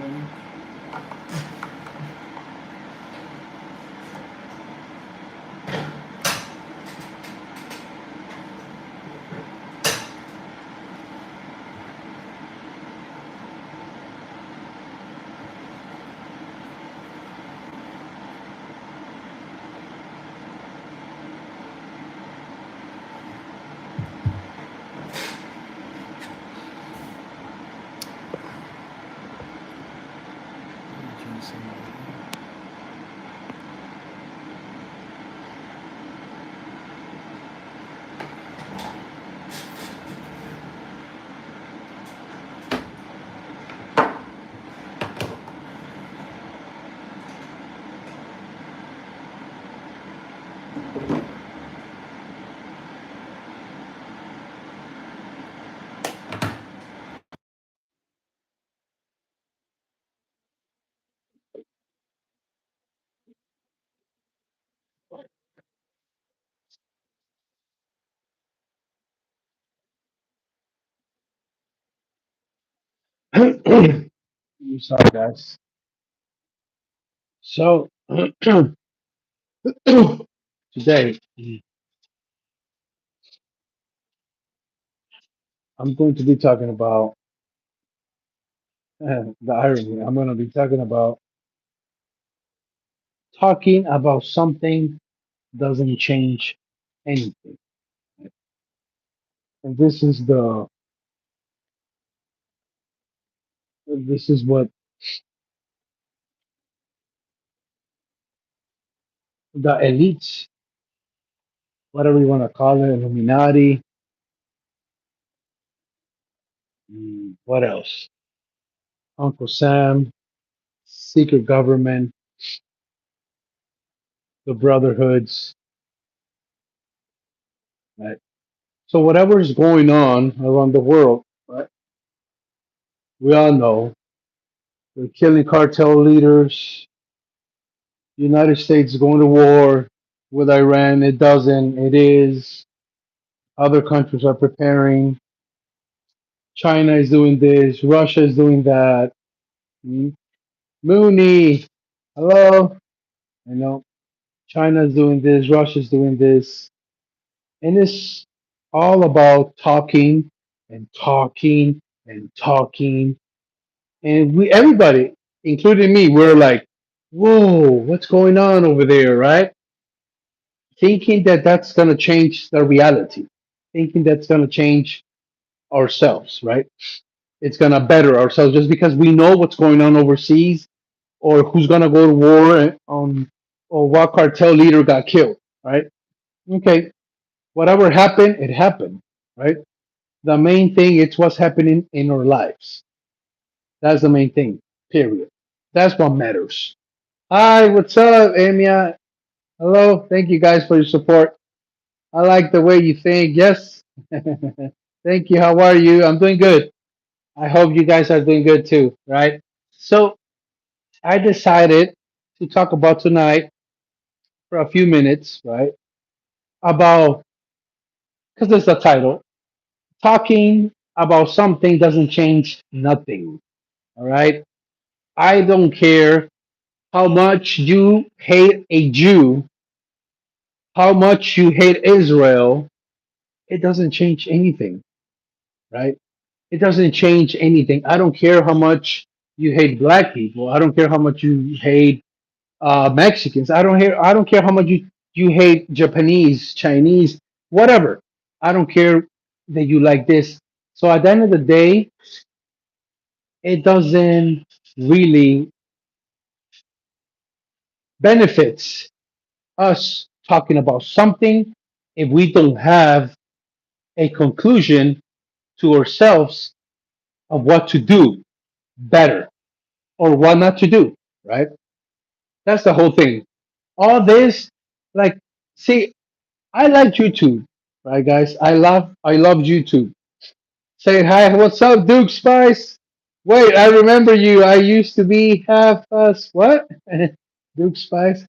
I'm sorry, guys. So today I'm going to be talking about the irony. I'm going to be talking about something doesn't change anything, and this is what the elites, whatever you want to call it, Illuminati, what else? Uncle Sam, secret government, the brotherhoods, right? So whatever is going on around the world, right? We all know they're killing cartel leaders. United States going to war with Iran. It doesn't. It is. Other countries are preparing. China is doing this. Russia is doing that. Mm. Mooney, hello. I know China is doing this. Russia is doing this, and it's all about talking and talking and talking. And we, everybody, including me, we're like, "Whoa, what's going on over there?" Right? Thinking that that's going to change the reality, thinking that's going to change ourselves, right? It's going to better ourselves just because we know what's going on overseas or who's going to go to war or what cartel leader got killed, right? Okay, whatever happened, it happened, right? The main thing it's what's happening in our lives. That's the main thing, period. That's what matters. Hi, what's up, Amia? Hello, thank you guys for your support. I like the way you think. Yes. Thank you. How are you? I'm doing good. I hope you guys are doing good too, right? So, I decided to talk about tonight for a few minutes, right? About, because it's the title, talking about something doesn't change nothing, all right? I don't care how much you hate a Jew, how much you hate Israel, it doesn't change anything, right? It doesn't change anything. I don't care how much you hate black people. I don't care how much you hate Mexicans. I don't care how much you hate Japanese, Chinese, whatever. I don't care that you like this. So at the end of the day, it doesn't really benefits us talking about something if we don't have a conclusion to ourselves of what to do better or what not to do, right? That's the whole thing. All this, like, see, I like YouTube, right, guys? I love YouTube. Say hi, what's up, Duke Spice? Wait, I remember you. I used to be half us. What? Duke Spice,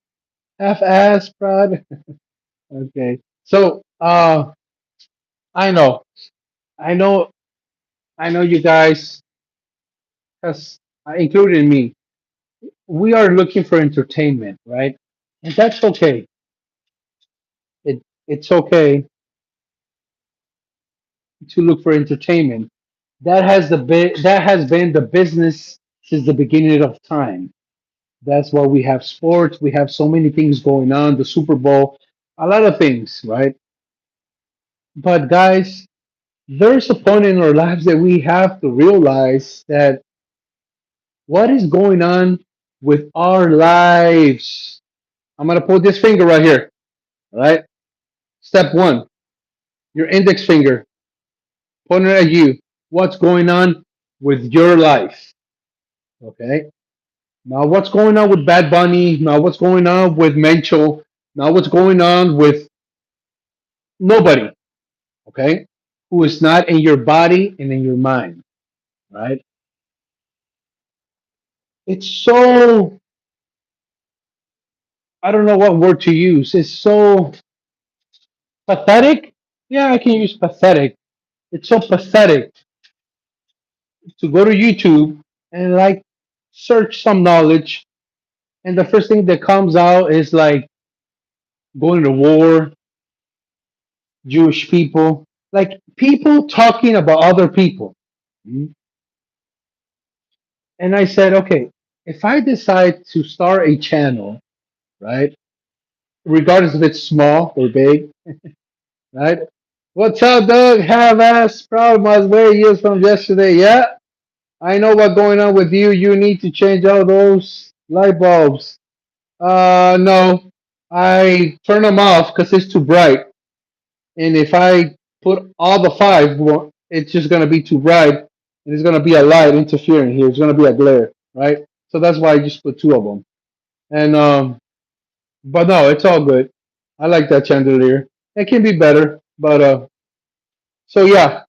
half ass prod. Okay, so I know, I know, I know you guys. including me, we are looking for entertainment, right? And that's okay. It's okay to look for entertainment. That has been the business since the beginning of time. That's why we have sports. We have so many things going on. The Super Bowl, a lot of things, right? But guys, there's a point in our lives that we have to realize that what is going on with our lives. I'm gonna put this finger right here. All right. Step one, your index finger pointing at you. What's going on with your life? Okay. Now, what's going on with Bad Bunny? Now, what's going on with Mencho? Now, what's going on with nobody? Okay. Who is not in your body and in your mind, right? It's so, I don't know what word to use. It's so pathetic. Yeah, I can use pathetic. It's so pathetic to go to YouTube and like search some knowledge, and the first thing that comes out is like going to war, Jewish people, like people talking about other people. Mhm. And I said, okay, if I decide to start a channel, right, regardless if it's small or big, right? What's up, Doug? Have ass proud my way years from yesterday. Yeah, I know what's going on with you. You need to change all those light bulbs. No, I turn them off because it's too bright. And if I put all the five, well, it's just gonna be too bright, and it's gonna be a light interfering here. It's gonna be a glare, right? So that's why I just put two of them. And but no, it's all good. I like that chandelier. It can be better, but so yeah,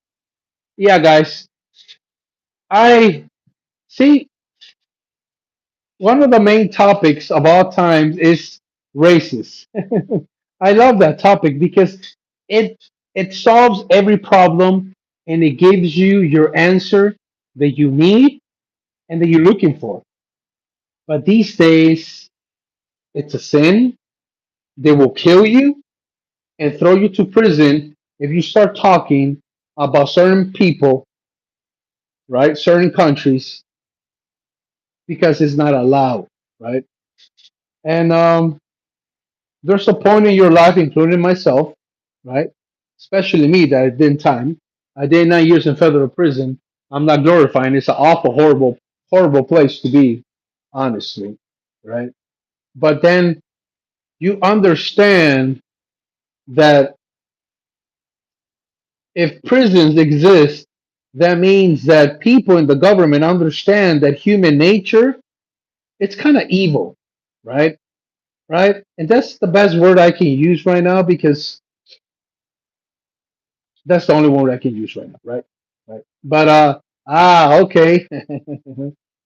yeah, guys. I see one of the main topics of all times is races. I love that topic because it it solves every problem and it gives you your answer that you need and that you're looking for. But these days, it's a sin. They will kill you and throw you to prison if you start talking about certain people, right? Certain countries, because it's not allowed, right? And there's a point in your life, including myself, right? Especially me that I did time. I did 9 years in federal prison. I'm not glorifying. It's an awful, horrible, horrible place to be, honestly, right? But then you understand that if prisons exist, that means that people in the government understand that human nature, it's kind of evil, right? Right? And that's the best word I can use right now because that's the only word I can use right now, right? Right. But okay.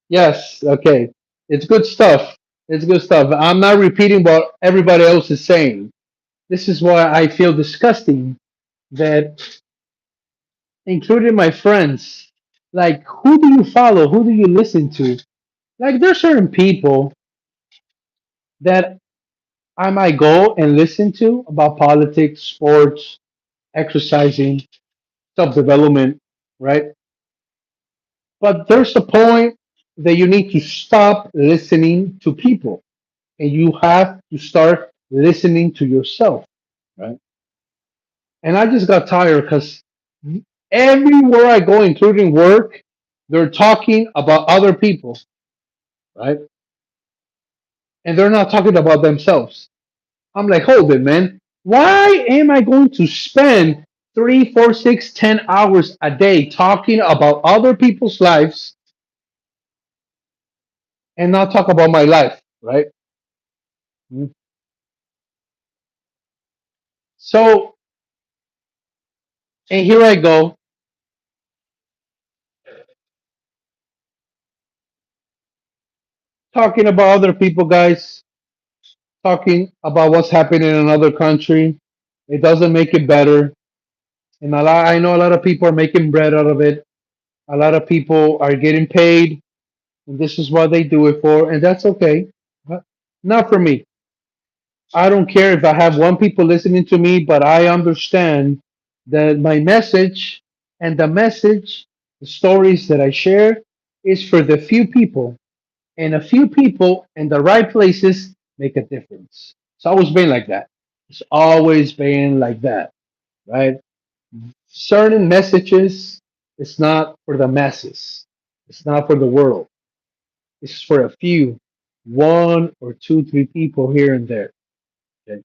Yes, okay. It's good stuff. It's good stuff. I'm not repeating what everybody else is saying. This is why I feel disgusting that including my friends, like who do you follow? Who do you listen to? Like there's certain people that I might go and listen to about politics, sports, exercising, self development, right? But there's a point that you need to stop listening to people and you have to start listening to yourself, right? And I just got tired because everywhere I go, including work, they're talking about other people, right? And they're not talking about themselves. I'm like, hold it, man. Why am I going to spend 3, 4, 6, 10 hours a day talking about other people's lives and not talk about my life, right? Mm. So, and here I go talking about other people, guys, talking about what's happening in another country. It doesn't make it better. And I know a lot of people are making bread out of it. A lot of people are getting paid. and this is what they do it for, and that's okay. But not for me. I don't care if I have one people listening to me, but I understand that my message and the message, the stories that I share, is for the few people, and a few people in the right places make a difference. It's always been like that. It's always been like that, right? Certain messages, it's not for the masses. It's not for the world. It's for a few, one or two, three people here and there. Okay?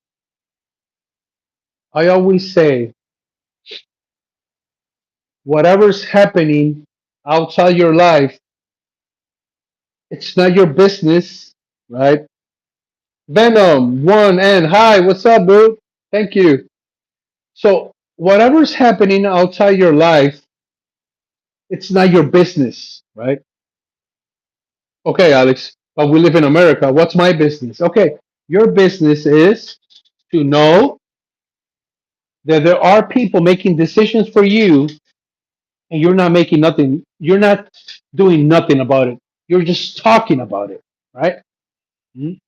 I always say, whatever's happening outside your life, it's not your business, right? Venom, one and hi, what's up, bro? Thank you. So, whatever's happening outside your life, it's not your business, right? Okay, Alex, but we live in America. What's my business? Okay, your business is to know that there are people making decisions for you, and you're not making nothing, you're not doing nothing about it. You're just talking about it, right? Mhm.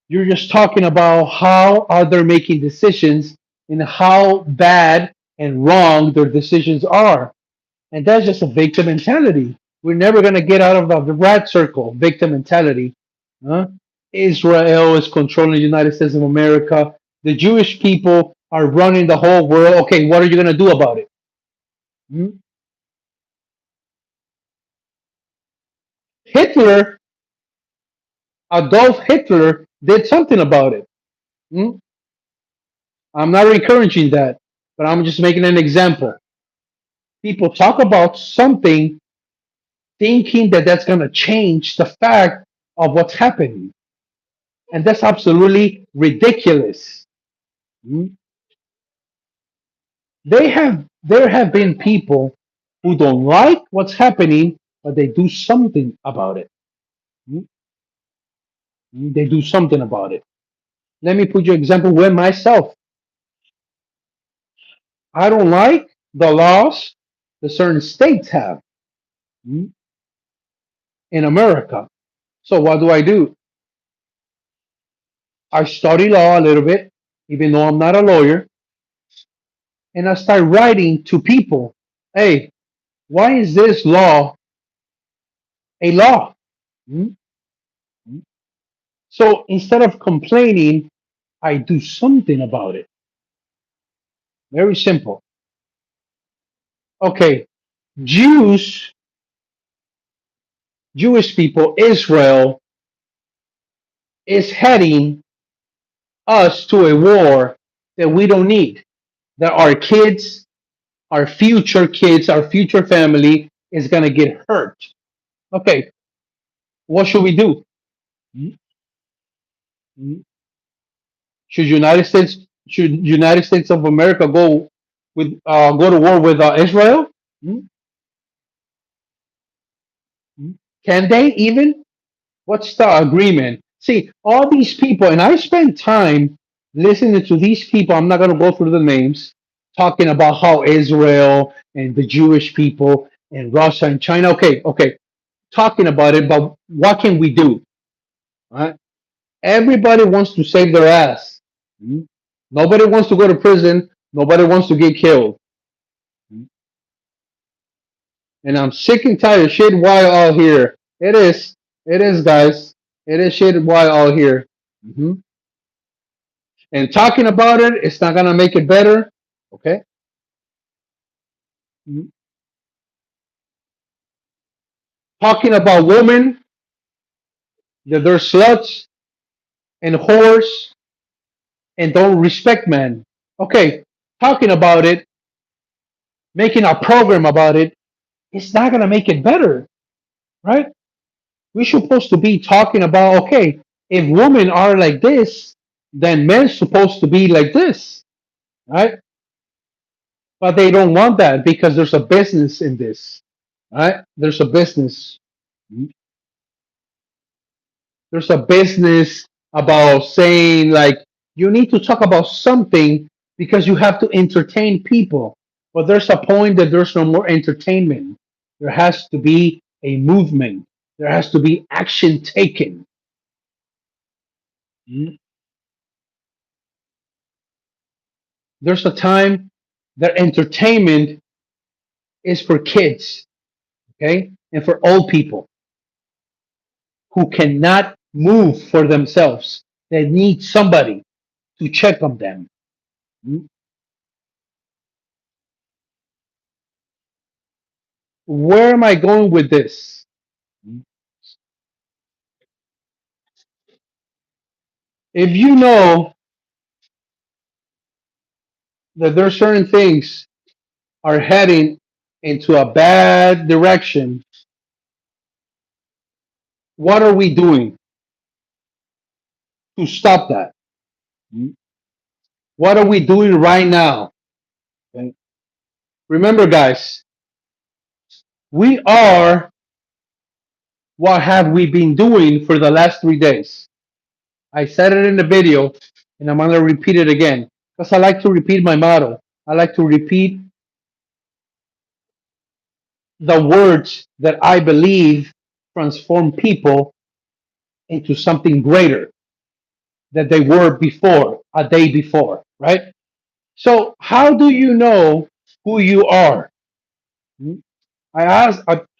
You're just talking about how are they making decisions and how bad and wrong their decisions are. And that's just a victim mentality. We're never going to get out of the rat circle, victim mentality. Huh? Israel is controlling the United States of America. The Jewish people are running the whole world. Okay, what are you going to do about it? Hmm? Hitler, Adolf Hitler, did something about it. Hmm? I'm not encouraging that, but I'm just making an example. People talk about something thinking that that's going to change the fact of what's happening. And that's absolutely ridiculous. Hmm? There have been people who don't like what's happening, but they do something about it. Hmm? They do something about it. Let me put you an example with myself. I don't like the laws that certain states have, hmm, in America. So what do? I study law a little bit, even though I'm not a lawyer, and I start writing to people. Hey, why is this law a law? Hmm? So instead of complaining, I do something about it. Very simple. Okay, Jews, Jewish people, Israel is heading us to a war that we don't need. That our kids, our future family is going to get hurt. Okay, what should we do? Should United States of America go to war with Israel? Hmm? Can they even? What's the agreement? See, all these people, and I spend time listening to these people. I'm not going to go through the names, talking about how Israel and the Jewish people and Russia and China. Okay, okay, talking about it, but what can we do? Right? Everybody wants to save their ass. Hmm? Nobody wants to go to prison. Nobody wants to get killed. Hmm? And I'm sick and tired of shit wild all here. It is. It is, guys. It is shit wild all here. Hmm. And talking about it, it's not gonna make it better. Okay. Mhm. Talking about women, that they're sluts and whores and don't respect men. Okay. Talking about it, making a program about it, it's not gonna make it better, right? We're supposed to be talking about, okay, if women are like this, then men's supposed to be like this, right? But they don't want that because there's a business in this, right? There's a business. There's a business about saying like you need to talk about something because you have to entertain people. But there's a point that there's no more entertainment. There has to be a movement. There has to be action taken. Mm. There's a time that entertainment is for kids, okay, and for old people who cannot move for themselves. They need somebody to check on them. Mm. Where am I going with this? Mm. If you know that there are certain things are heading into a bad direction, what are we doing to stop that? Mm. What are we doing right now? Okay. Remember, guys, we are what have we been doing for the last 3 days. I said it in the video, and I'm going to repeat it again because I like to repeat my motto. I like to repeat the words that I believe transform people into something greater than they were before, a day before, right? So, how do you know who you are? Hmm?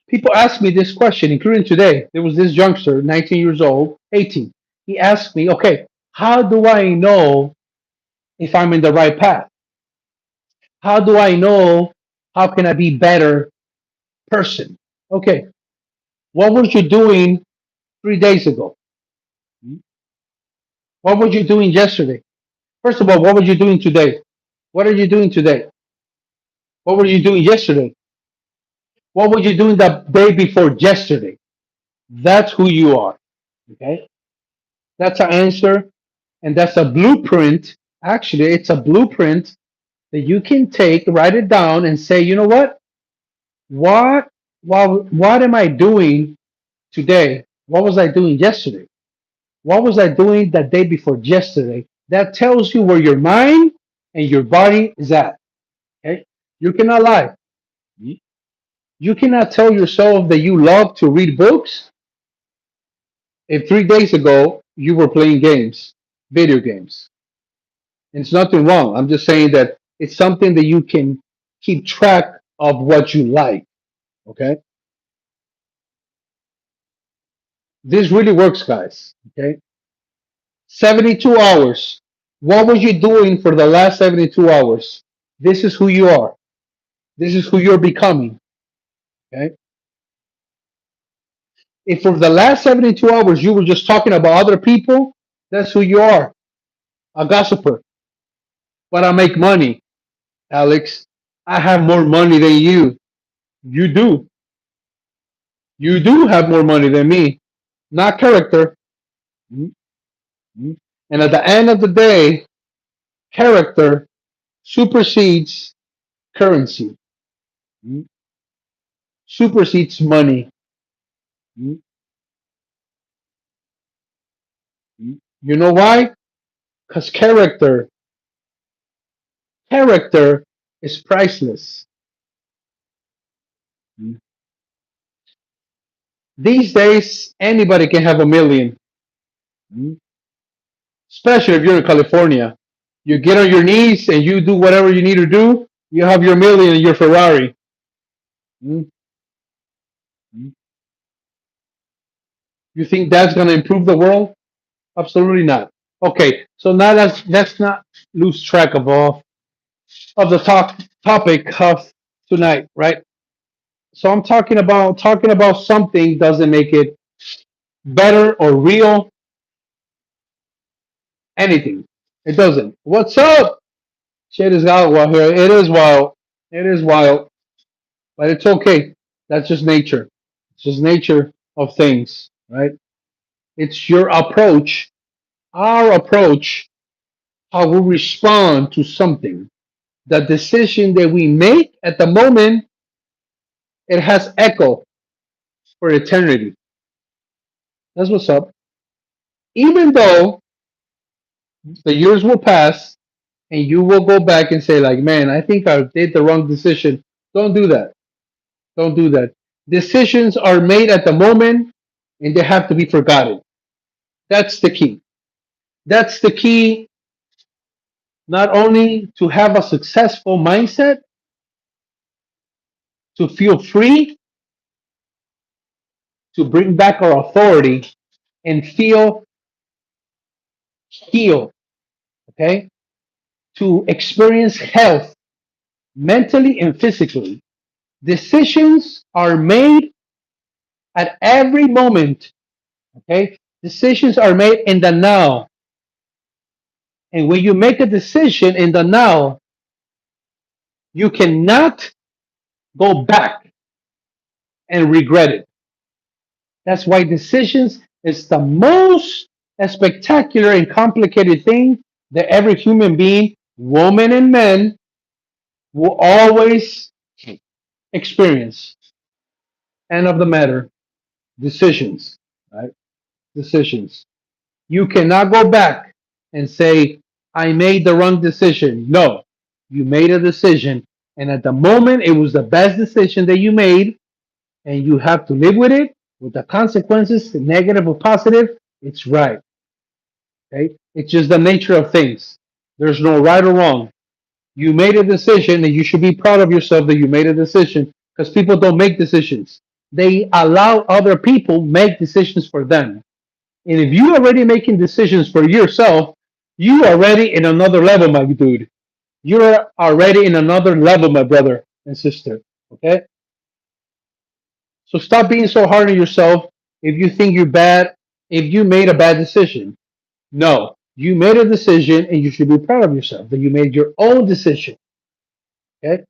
People ask me this question, including today. There was this youngster, 19 years old, 18. He asked me, okay, how do I know if I'm in the right path? How do I know how can I be better person? Okay, what were you doing 3 days ago? Hmm? What were you doing yesterday? First of all, what were you doing today? What are you doing today? What were you doing yesterday? What were you doing the day before yesterday? That's who you are. Okay. That's an answer. And that's a blueprint. Actually, it's a blueprint that you can take, write it down, and say, you know what? What am I doing today? What was I doing yesterday? What was I doing the day before yesterday? That tells you where your mind and your body is at. Okay. You cannot lie. You cannot tell yourself that you love to read books if 3 days ago you were playing games, video games. And it's nothing wrong. I'm just saying that it's something that you can keep track of what you like. Okay. This really works, guys. Okay. 72 hours. What were you doing for the last 72 hours? This is who you are. This is who you're becoming. Okay. If for the last 72 hours you were just talking about other people, that's who you are. A gossiper. But I make money, Alex. I have more money than you. You do. You do have more money than me. Not character. Mhm. And at the end of the day, character supersedes currency, Mhm. supersedes money. Mhm. You know why? Because character is priceless. Mhm. These days, anybody can have a million, Mhm. especially if you're in California. You get on your knees and you do whatever you need to do, you have your million and your Ferrari. Mhm. You think that's going to improve the world? Absolutely not. Okay, so now let's not lose track of the topic of tonight, right? So I'm talking about something doesn't make it better or real anything. It doesn't. What's up? Shit is out wild here. It is wild. It is wild, but it's okay. That's just nature. It's just nature of things, right? It's your approach, our approach, how we respond to something. The decision that we make at the moment, it has echo for eternity. That's what's up. Even though the years will pass and you will go back and say, like, man, I think I did the wrong decision. Don't do that. Don't do that. Decisions are made at the moment. and they have to be forgotten. That's the key. That's the key, not only to have a successful mindset, to feel free, to bring back our authority and feel healed, okay? To experience health mentally and physically. Decisions are made at every moment, okay? Decisions are made in the now. And when you make a decision in the now, you cannot go back and regret it. That's why decisions is the most spectacular and complicated thing that every human being, woman and man, will always experience. End of the matter. Decisions, right? Decisions. You cannot go back and say, I made the wrong decision. No, you made a decision. And at the moment, it was the best decision that you made, and you have to live with it, with the consequences, negative or positive. It's right. Okay? It's just the nature of things. There's no right or wrong. You made a decision, and you should be proud of yourself that you made a decision because people don't make decisions. They allow other people make decisions for them. And if you already making decisions for yourself, you are already in another level, my dude. You're already in another level, my brother and sister. Okay? So stop being so hard on yourself if you think you're bad, if you made a bad decision. No, you made a decision and you should be proud of yourself that you made your own decision. Okay?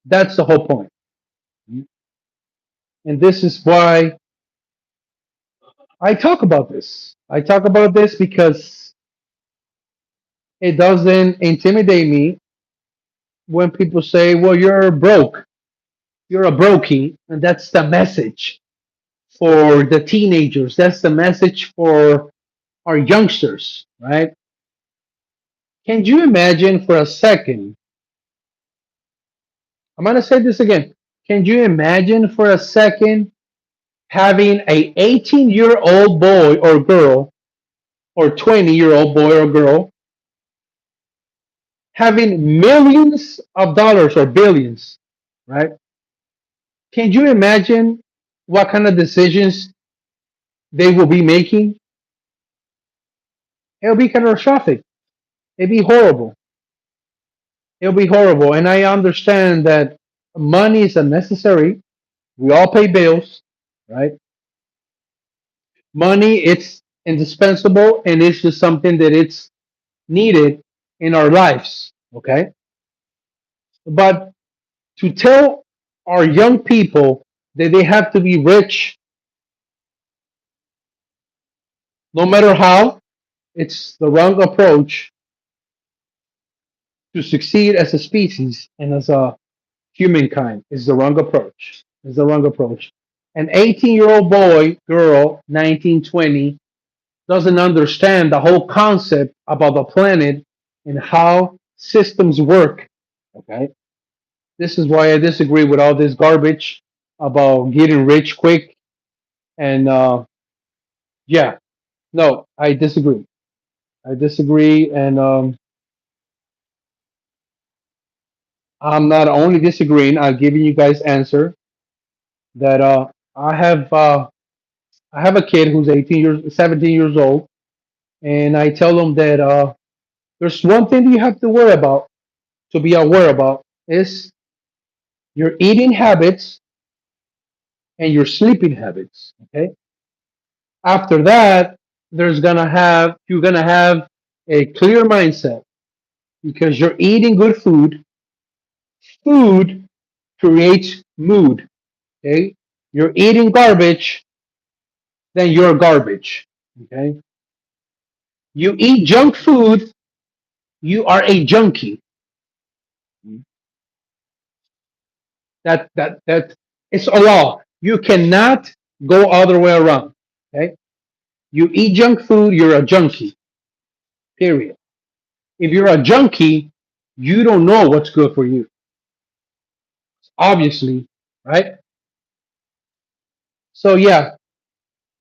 That's the whole point. And this is why I talk about this. I talk about this because it doesn't intimidate me when people say, well, you're broke, you're a brokey. And that's the message for the teenagers. That's the message for our youngsters, right? Can you imagine for a second? I'm going to say this again. Can you imagine for a second having a 18-year-old boy or girl or 20-year-old boy or girl having millions of dollars or billions, right? Can you imagine what kind of decisions they will be making? It'll be catastrophic. It'll be horrible. It'll be horrible. And I understand that money is unnecessary. We all pay bills, right? Money, it's indispensable and it's just something that it's needed in our lives, okay? But to tell our young people that they have to be rich no matter how, it's the wrong approach to succeed as a species and as a humankind. Is the wrong approach. Is the wrong approach. An 18-year-old boy, girl, 19, 20, doesn't understand the whole concept about the planet and how systems work. Okay. This is why I disagree with all this garbage about getting rich quick. And yeah, no, I disagree. I disagree. And I'm not only disagreeing, I'm giving you guys answer that I have I have a kid who's 18 years 17 years old, and I tell him that there's one thing you have to worry about, to be aware about, is your eating habits and your sleeping habits. Okay. After that, you're gonna have a clear mindset because you're eating good food. Food creates mood. Okay. You're eating garbage, then you're garbage. Okay. You eat junk food, you are a junkie. That it's a law. You cannot go other way around. Okay. You eat junk food, you're a junkie. Period. If you're a junkie, you don't know what's good for you. Obviously, right? So yeah,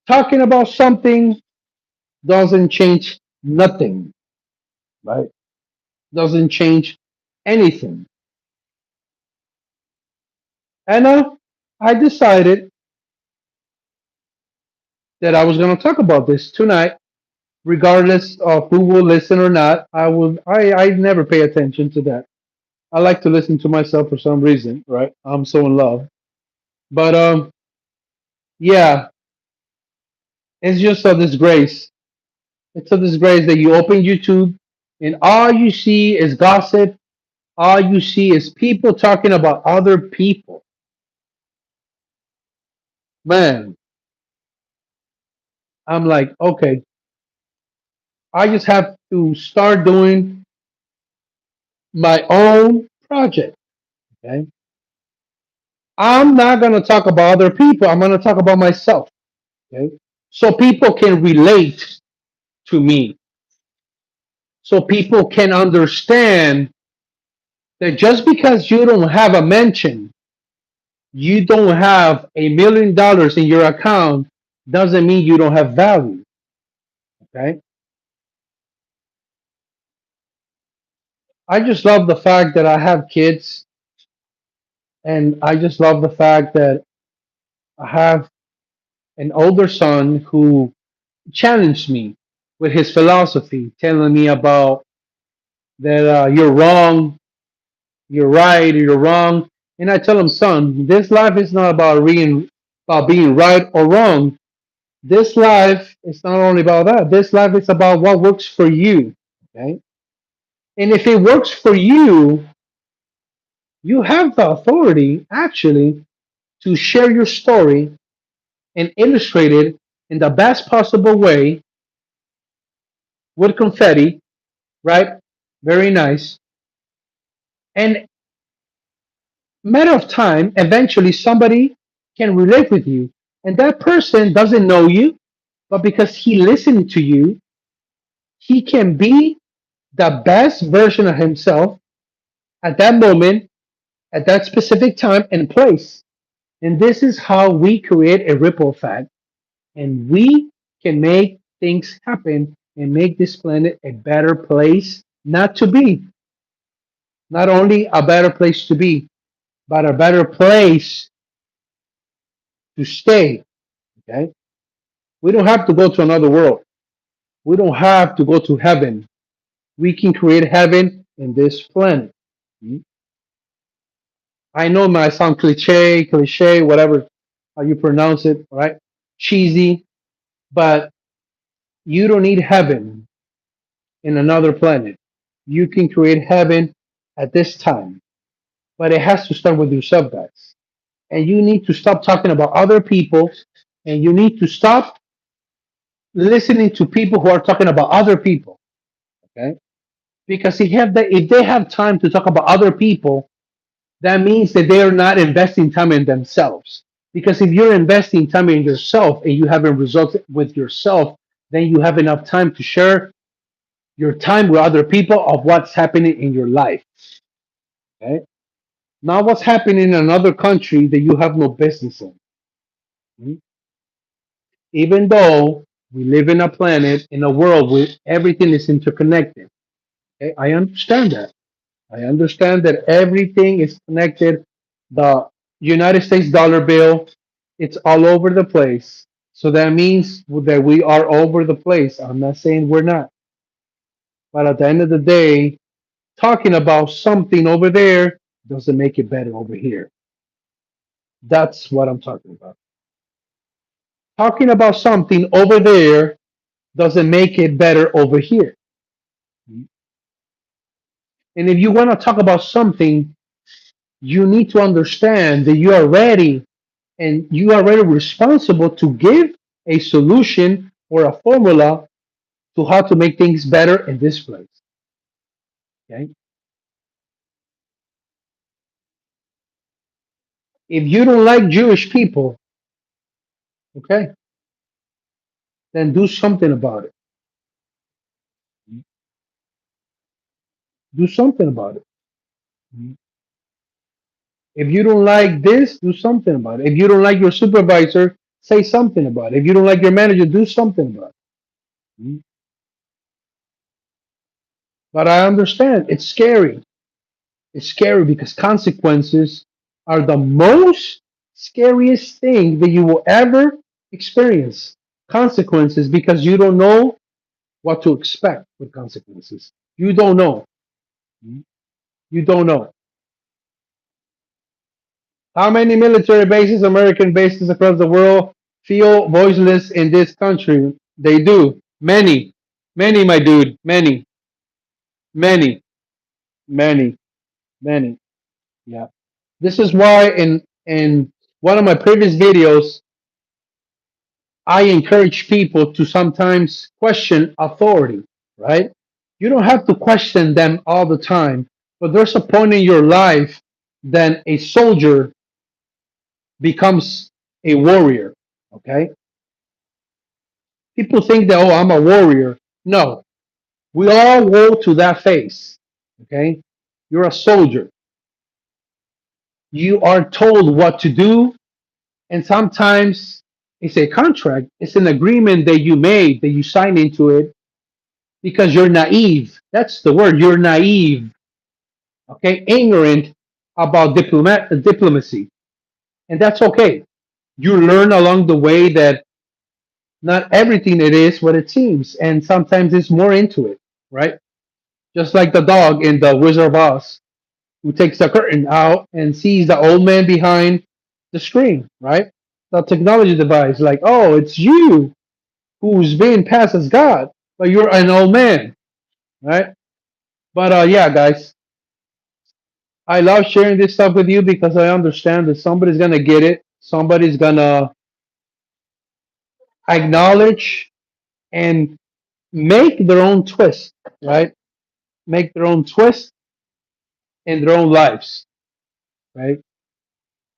Talking about something doesn't change nothing, right? Doesn't change anything. And I decided that I was going to talk about this tonight, regardless of who will listen or not. I never pay attention to that. I like to listen to myself for some reason, right? I'm so in love. But yeah, it's just a disgrace. It's a disgrace that you open YouTube and all you see is gossip. All you see is people talking about other people. Man, I'm like, okay, I just have to start doing my own project. Okay. I'm not going to talk about other people. I'm going to talk about myself. Okay. So people can relate to me. So people can understand that just because you don't have a mention, you don't have $1 million in your account, doesn't mean you don't have value. Okay. I just love the fact that I have kids, and I just love the fact that I have an older son who challenged me with his philosophy, telling me about that you're wrong, you're right, you're wrong. And I tell him, son, this life is not about being right or wrong. This life is not only about that. This life is about what works for you. Okay. And if it works for you, you have the authority actually to share your story and illustrate it in the best possible way with confetti, right? Very nice. And matter of time, eventually somebody can relate with you. And that person doesn't know you, but because he listened to you, he can be the best version of himself at that moment, at that specific time and place. And this is how we create a ripple effect. And we can make things happen and make this planet a better place not to be. Not only a better place to be, but a better place to stay. Okay. We don't have to go to another world. We don't have to go to heaven. We can create heaven in this planet. Mm. I know it might sound cliche, whatever how you pronounce it, right? Cheesy, but you don't need heaven in another planet. You can create heaven at this time, but it has to start with yourself, guys. And you need to stop talking about other people, and you need to stop listening to people who are talking about other people. Okay, because if they have time to talk about other people, that means that they are not investing time in themselves. Because if you're investing time in yourself and you haven't results with yourself, then you have enough time to share your time with other people of what's happening in your life. Okay, not what's happening in another country that you have no business in. Mhm. Even though we live in a planet, in a world where everything is interconnected. Okay, I understand that. I understand that everything is connected. The United States dollar bill, it's all over the place. So that means that we are over the place. I'm not saying we're not. But at the end of the day, talking about something over there doesn't make it better over here. That's what I'm talking about. Talking about something over there doesn't make it better over here. And if you want to talk about something, you need to understand that you are ready and you are already responsible to give a solution or a formula to how to make things better in this place. Okay. If you don't like Jewish people, okay, then do something about it. Do something about it. If you don't like this, do something about it. If you don't like your supervisor, say something about it. If you don't like your manager, do something about it. But I understand it's scary. It's scary because consequences are the most scariest thing that you will ever experience. Consequences because you don't know what to expect with consequences. You don't know. You don't know. How many military bases, American bases across the world feel voiceless in this country? They do. Many. Many, my dude. Many. Many. Many. Many. Yeah. This is why in one of my previous videos I encourage people to sometimes question authority, right? You don't have to question them all the time, but there's a point in your life then a soldier becomes a warrior, okay? People think that, oh, I'm a warrior. No, we all go to that phase, okay? You're a soldier. You are told what to do, and sometimes it's a contract, it's an agreement that you made, that you sign into it because you're naive. That's the word. You're naive, okay? Ignorant about diplomacy, and that's okay. You learn along the way that not everything it is what it seems, and sometimes it's more into it, right? Just like the dog in the Wizard of Oz, who takes the curtain out and sees the old man behind the screen, right? The technology device, like, oh, it's you who's being passed as God, but you're an old man, right? But yeah, guys, I love sharing this stuff with you because I understand that somebody's gonna get it, somebody's gonna acknowledge and make their own twist, right? Make their own twist in their own lives, right?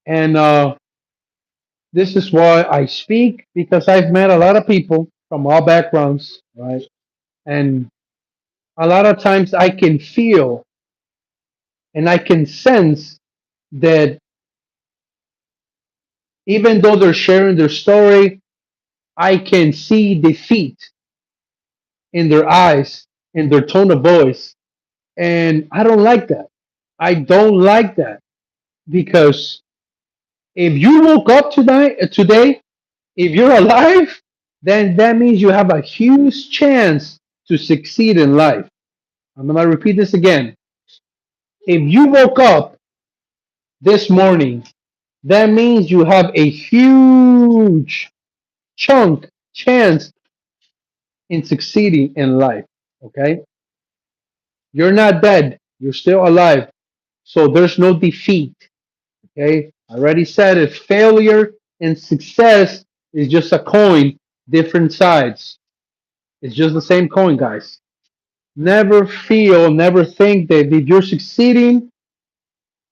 And this is why I speak because I've met a lot of people from all backgrounds, right? And a lot of times I can feel and I can sense that even though they're sharing their story, I can see defeat in their eyes, in their tone of voice. And I don't like that. I don't like that because if you woke up today, if you're alive, then that means you have a huge chance to succeed in life. I'm going to repeat this again. If you woke up this morning, that means you have a huge chunk chance in succeeding in life. Okay? You're not dead. You're still alive. So there's no defeat. Okay? I already said it. Failure and success is just a coin, different sides. It's just the same coin, guys. Never feel, never think that if you're succeeding,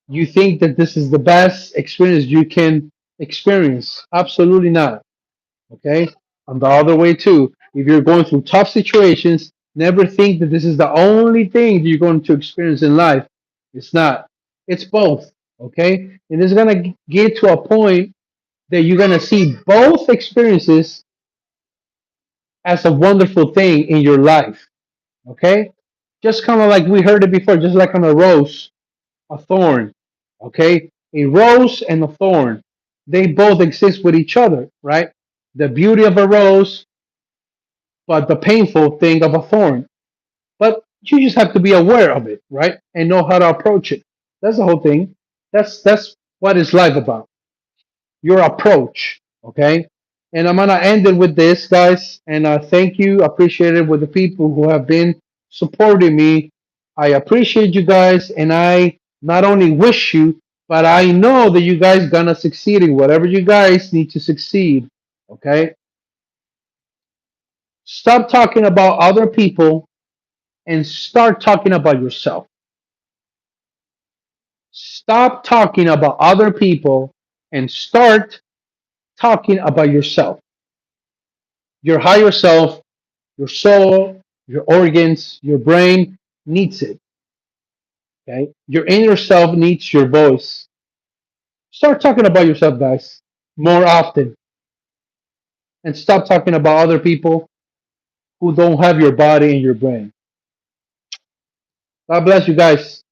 you think that this is the best experience you can experience. Absolutely not. Okay? On the other way, too. If you're going through tough situations, never think that this is the only thing that you're going to experience in life. It's not. It's both. Okay? And it's going to get to a point that you're going to see both experiences as a wonderful thing in your life. Okay? Just kind of like we heard it before, just like on a rose, a thorn. Okay? A rose and a thorn. They both exist with each other, right? The beauty of a rose, but the painful thing of a thorn. But you just have to be aware of it, right? And know how to approach it. That's the whole thing. That's what is life about. Your approach. Okay? And I'm gonna end it with this, guys. And thank you. Appreciate it with the people who have been supporting me. I appreciate you guys, and I not only wish you, but I know that you guys gonna succeed in whatever you guys need to succeed. Okay? Stop talking about other people and start talking about yourself. Stop talking about other people and start talking about yourself. Your higher self, your soul, your organs, your brain needs it. Okay? Your inner self needs your voice. Start talking about yourself, guys, more often. and stop talking about other people who don't have your body and your brain. God bless you guys.